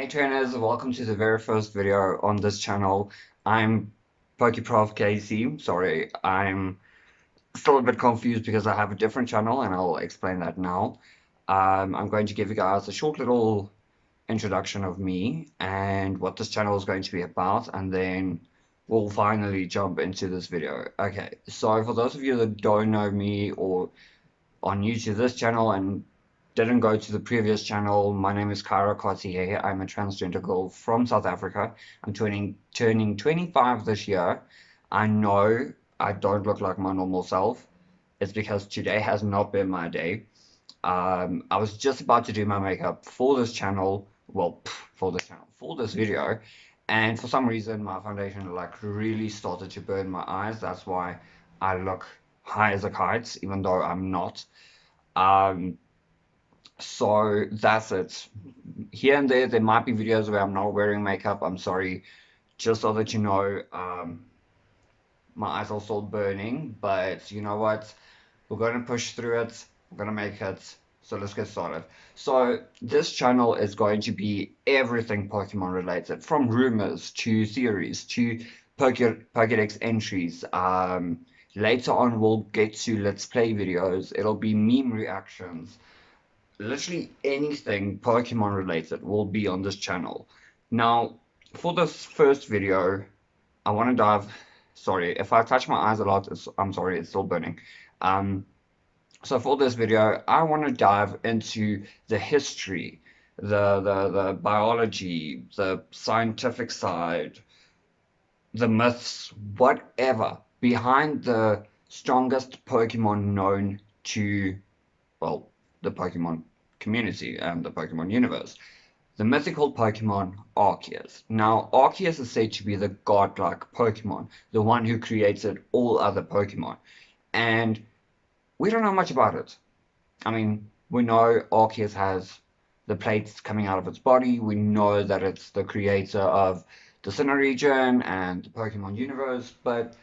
Hey trainers, welcome to the very first video on this channel. I'm pokeprofkc. Sorry, I'm still a bit confused because I have a different channel and I'll explain that now. I'm going to give you guys a short little introduction of me and what this channel is going to be about, and then we'll finally jump into this video. Okay, so for those of you that don't know me or are new to this channel and didn't go to the previous channel, my name is Kyra Cartier. I'm a transgender girl from South Africa. I'm turning 25 this year. I know I don't look like my normal self. It's because today has not been my day. I was just about to do my makeup for this channel, well, for this video, and for some reason my foundation like really started to burn my eyes. That's why I look high as a kite, even though I'm not. Um, so that's it. Here and there might be videos where I'm not wearing makeup. I'm sorry, just so that you know, my eyes are still burning, but you know what? We're gonna push through it. We're gonna make it. So let's get started. So this channel is going to be everything Pokemon related, from rumors to theories to Pokédex entries. Later on we'll get to Let's Play videos. It'll be meme reactions. Literally anything Pokemon related will be on this channel. Now, for this first video, I want to dive. Sorry, if I touch my eyes a lot, I'm sorry, it's still burning. So for this video, I want to dive into the history, the biology, the scientific side, the myths, whatever, behind the strongest Pokemon known to, well, the Pokemon community and the Pokemon universe. The mythical Pokemon Arceus. Now, Arceus is said to be the godlike Pokemon, the one who created all other Pokemon. And we don't know much about it. I mean, we know Arceus has the plates coming out of its body. We know that it's the creator of the Sinnoh region and the Pokemon universe, but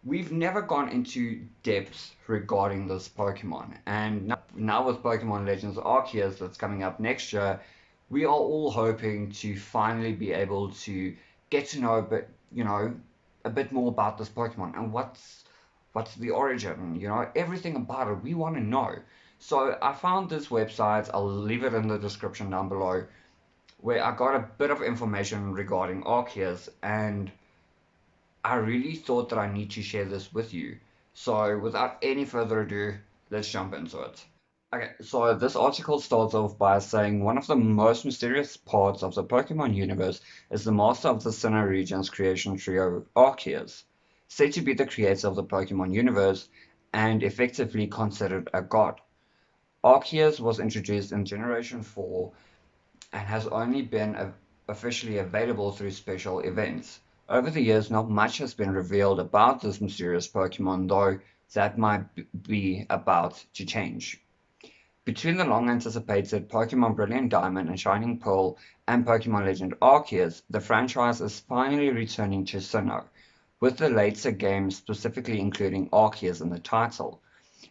we've never gone into depth regarding this Pokemon. And now with Pokemon Legends Arceus that's coming up next year, we are all hoping to finally be able to get to know a bit more about this Pokemon and what's the origin, everything about it. We want to know. So I found this website, I'll leave it in the description down below, where I got a bit of information regarding Arceus, and I really thought that I need to share this with you. So without any further ado, let's jump into it. Okay, so this article starts off by saying one of the most mysterious parts of the Pokemon universe is the master of the Sinnoh region's creation trio, Arceus, said to be the creator of the Pokemon universe and effectively considered a god. Arceus was introduced in Generation 4 and has only been officially available through special events. Over the years, not much has been revealed about this mysterious Pokemon, though that might be about to change. Between the long-anticipated Pokémon Brilliant Diamond and Shining Pearl and Pokémon Legend Arceus, the franchise is finally returning to Sinnoh, with the later games specifically including Arceus in the title.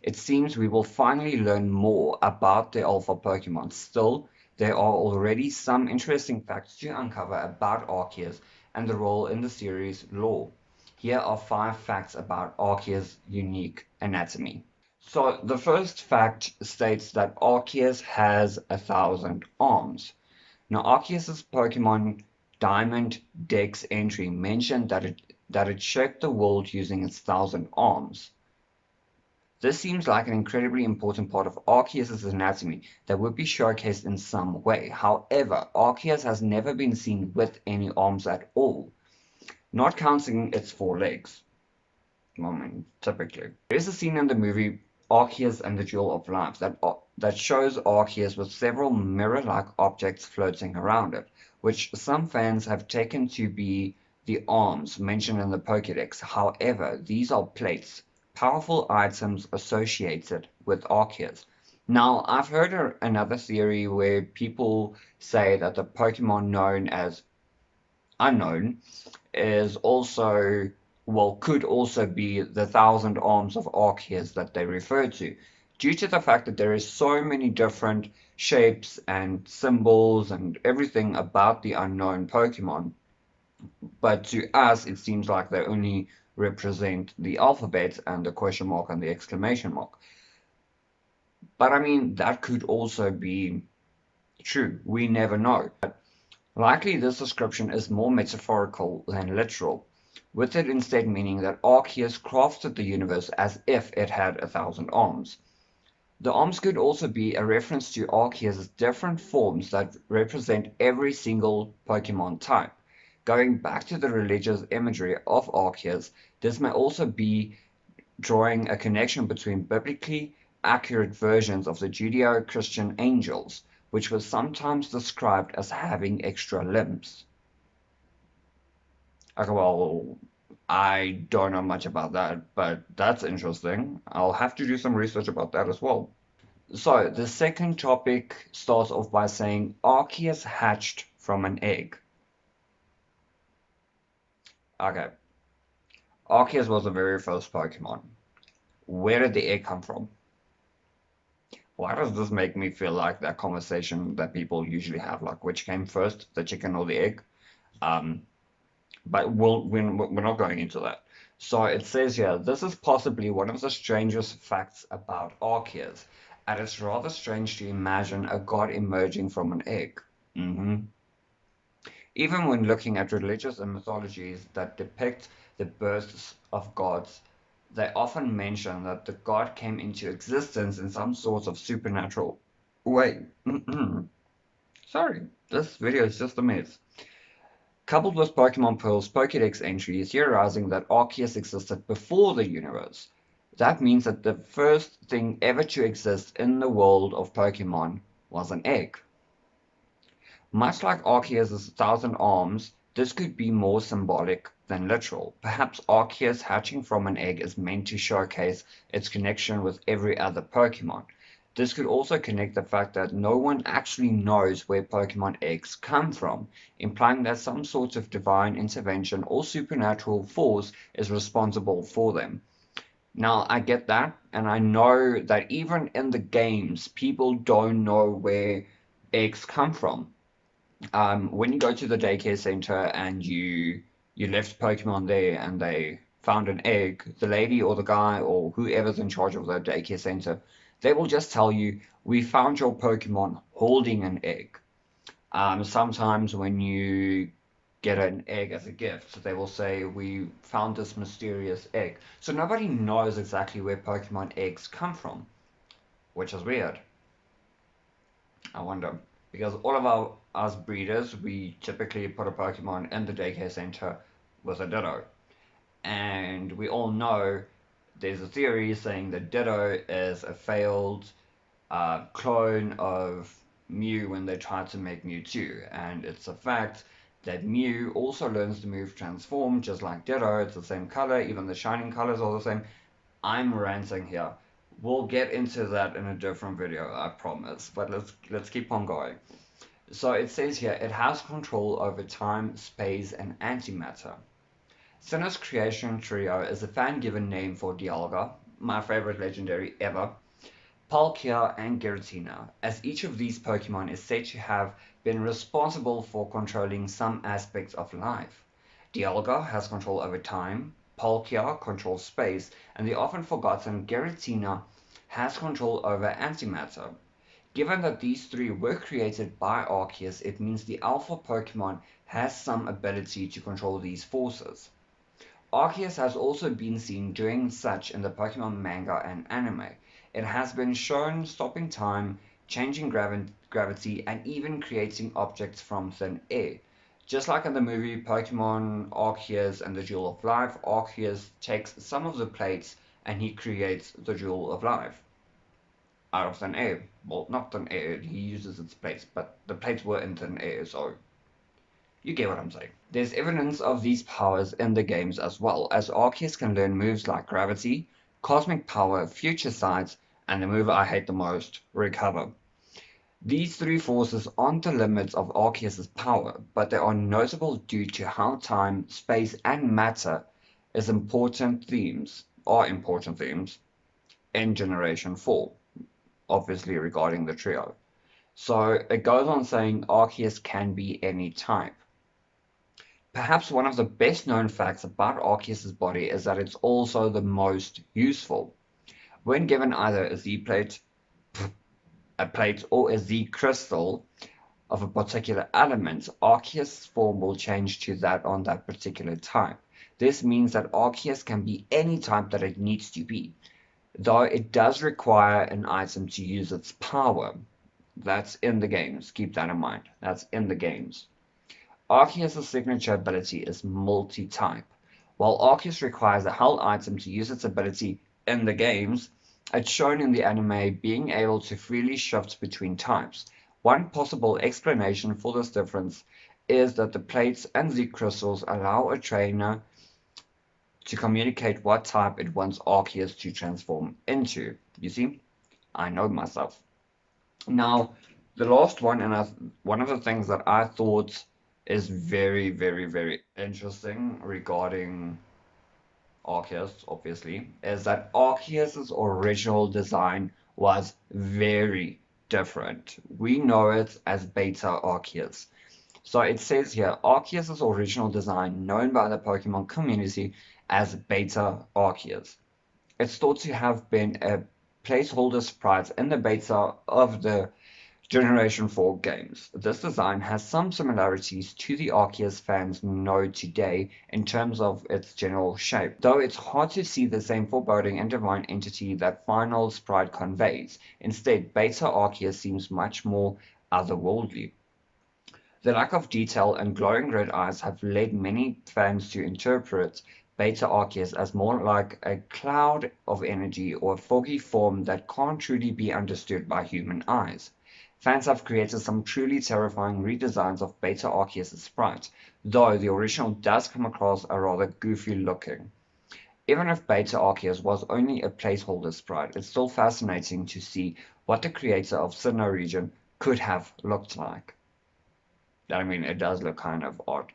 It seems we will finally learn more about the Alpha Pokémon. Still, there are already some interesting facts to uncover about Arceus and the role in the series' lore. Here are 5 facts about Arceus' unique anatomy. So the first fact states that Arceus has 1,000 arms. Now Arceus' Pokemon Diamond Dex entry mentioned that it shaped the world using its 1,000 arms. This seems like an incredibly important part of Arceus' anatomy that would be showcased in some way. However, Arceus has never been seen with any arms at all, not counting its 4 legs. I mean, typically. There is a scene in the movie Arceus and the Jewel of Life that shows Arceus with several mirror-like objects floating around it, which some fans have taken to be the arms mentioned in the Pokédex. However, these are plates, powerful items associated with Arceus. Now, I've heard another theory where people say that the Pokemon known as Unknown is also, well, could also be the 1,000 arms of Arceus that they refer to, due to the fact that there is so many different shapes and symbols and everything about the unknown Pokemon. But to us, it seems like they only represent the alphabet and the question mark and the exclamation mark. But I mean, that could also be true. We never know. Likely this description is more metaphorical than literal, with it instead meaning that Arceus crafted the universe as if it had 1,000 arms. The arms could also be a reference to Arceus' different forms that represent every single Pokemon type. Going back to the religious imagery of Arceus, this may also be drawing a connection between biblically accurate versions of the Judeo-Christian angels, which was sometimes described as having extra limbs. Okay, well, I don't know much about that, but that's interesting. I'll have to do some research about that as well. So, the second topic starts off by saying Arceus hatched from an egg. Okay, Arceus was the very first Pokemon. Where did the egg come from? Why does this make me feel like that conversation that people usually have, like which came first, the chicken or the egg? Um, but we're not going into that. So it says here, this is possibly one of the strangest facts about Arceus, and it's rather strange to imagine a god emerging from an egg. hmm Even when looking at religious and mythologies that depict the births of gods, they often mention that the god came into existence in some sort of supernatural way. Sorry, this video is just a mess. Coupled with Pokemon Pearl's Pokédex entries theorizing that Arceus existed before the universe. That means that the first thing ever to exist in the world of Pokemon was an egg. Much like Arceus' 1,000 arms, this could be more symbolic than literal. Perhaps Arceus hatching from an egg is meant to showcase its connection with every other Pokemon. This could also connect the fact that no one actually knows where Pokemon eggs come from, implying that some sort of divine intervention or supernatural force is responsible for them. Now, I get that, and I know that even in the games, people don't know where eggs come from. When you go to the daycare center and you left Pokemon there and they found an egg, the lady or the guy or whoever's in charge of the daycare center, they will just tell you, we found your Pokemon holding an egg. Sometimes when you get an egg as a gift, they will say, we found this mysterious egg. So nobody knows exactly where Pokemon eggs come from, which is weird. I wonder. Because all of us breeders, we typically put a Pokemon in the daycare center with a Ditto. And we all know there's a theory saying that Ditto is a failed clone of Mew when they tried to make Mewtwo. And it's a fact that Mew also learns the move Transform, just like Ditto. It's the same color, even the shining colors are the same. I'm ranting here. We'll get into that in a different video, I promise. But let's keep on going. So it says here, it has control over time, space, and antimatter. Sinnoh's creation trio is a fan-given name for Dialga, my favorite legendary ever, Palkia, and Giratina, as each of these Pokemon is said to have been responsible for controlling some aspects of life. Dialga has control over time, Palkia controls space, and the often forgotten Giratina has control over antimatter. Given that these three were created by Arceus, it means the alpha Pokemon has some ability to control these forces. Arceus has also been seen doing such in the Pokemon manga and anime. It has been shown stopping time, changing gravity, and even creating objects from thin air. Just like in the movie Pokemon Arceus and the Jewel of Life, Arceus takes some of the plates and he creates the Jewel of Life out of thin air. Well, not thin air, he uses its plates, but the plates were in thin air, so you get what I'm saying. There's evidence of these powers in the games as well, as Arceus can learn moves like Gravity, Cosmic Power, Future Sight, and the move I hate the most, Recover. These three forces aren't the limits of Arceus' power, but they are notable due to how time, space, and matter are important themes in Generation 4, obviously regarding the trio. So it goes on saying Arceus can be any type. Perhaps one of the best known facts about Arceus's body is that it's also the most useful. When given either a Z-plate, a plate, or a Z-crystal of a particular element, Arceus' form will change to that on that particular type. This means that Arceus can be any type that it needs to be, though it does require an item to use its power. That's in the games. Keep that in mind. That's in the games. Arceus' signature ability is multi-type. While Arceus requires a held item to use its ability in the games, it's shown in the anime being able to freely shift between types. One possible explanation for this difference is that the plates and Z crystals allow a trainer to communicate what type it wants Arceus to transform into. You see, I know myself. Now, the last one, and one of the things that I thought is very, very, very interesting regarding Arceus, obviously, is that Arceus's original design was very different. We know it as Beta Arceus. So it says here, Arceus's original design, known by the Pokemon community as Beta Arceus. It's thought to have been a placeholder sprite in the beta of the Generation 4 games. This design has some similarities to the Arceus fans know today in terms of its general shape, though it's hard to see the same foreboding and divine entity that final sprite conveys. Instead, Beta Arceus seems much more otherworldly. The lack of detail and glowing red eyes have led many fans to interpret Beta Arceus as more like a cloud of energy or a foggy form that can't truly be understood by human eyes. Fans have created some truly terrifying redesigns of Beta Arceus' sprite, though the original does come across a rather goofy looking. Even if Beta Arceus was only a placeholder sprite, it's still fascinating to see what the creator of Sinnoh region could have looked like. I mean, it does look kind of odd.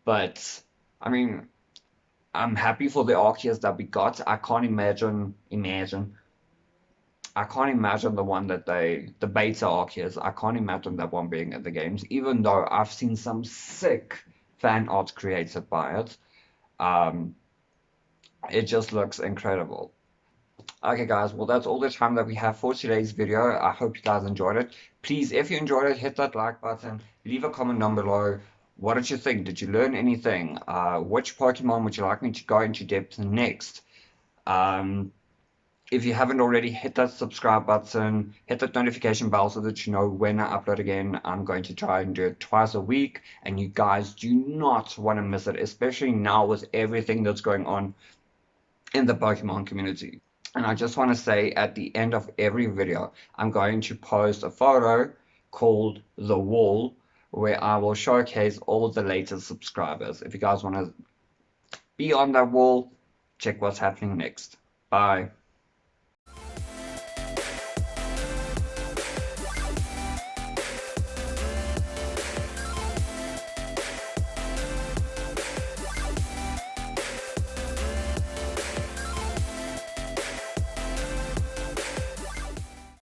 But, I mean, I'm happy for the Arceus that we got. I can't imagine the one that the beta Arceus, I can't imagine that one being in the games, even though I've seen some sick fan art created by it. Um, it just looks incredible. Okay, guys, well, that's all the time that we have for today's video. I hope you guys enjoyed it. Please, if you enjoyed it, hit that like button, leave a comment down below. What did you think? Did you learn anything? Which Pokemon would you like me to go into depth next? Um, if you haven't already, hit that subscribe button, hit that notification bell so that you know when I upload again. I'm going to try and do it twice a week, and you guys do not want to miss it, especially now with everything that's going on in the Pokemon community. And I just want to say at the end of every video, I'm going to post a photo called The Wall, where I will showcase all the latest subscribers. If you guys want to be on that wall, check what's happening next. Bye.